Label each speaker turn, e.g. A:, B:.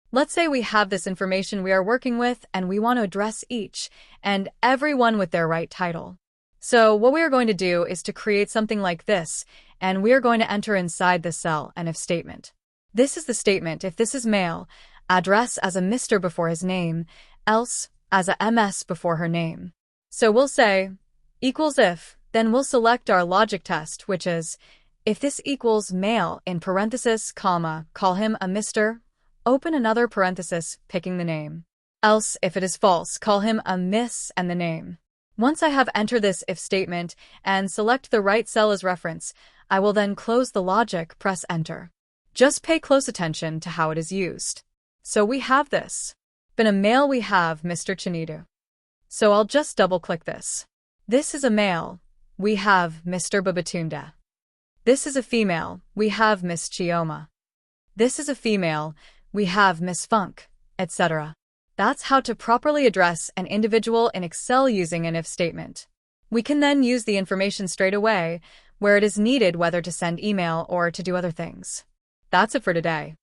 A: Let's say we have this information we are working with and we want to address each and everyone with their right title. So what we are going to do is to create something like this, and we are going to enter inside the cell an if statement. This is the statement if this is male, address as a Mr. before his name, else as a MS before her name. So we'll say equals if, then we'll select our logic test, which is if this equals male in parenthesis, comma, call him a Mr., open another parenthesis, picking the name. Else, if it is false, call him a Miss and the name. Once I have entered this if statement and select the right cell as reference, I will then close the logic, press enter. Just pay close attention to how it is used. So we have this. In a male we have Mr. Chinidu. So I'll just double click this. This is a male. We have Mr. Babatunde. This is a female. We have Miss Chioma. This is a female. We have Miss Funk, etc. That's how to properly address an individual in Excel using an if statement. We can then use the information straight away where it is needed, whether to send email or to do other things. That's it for today.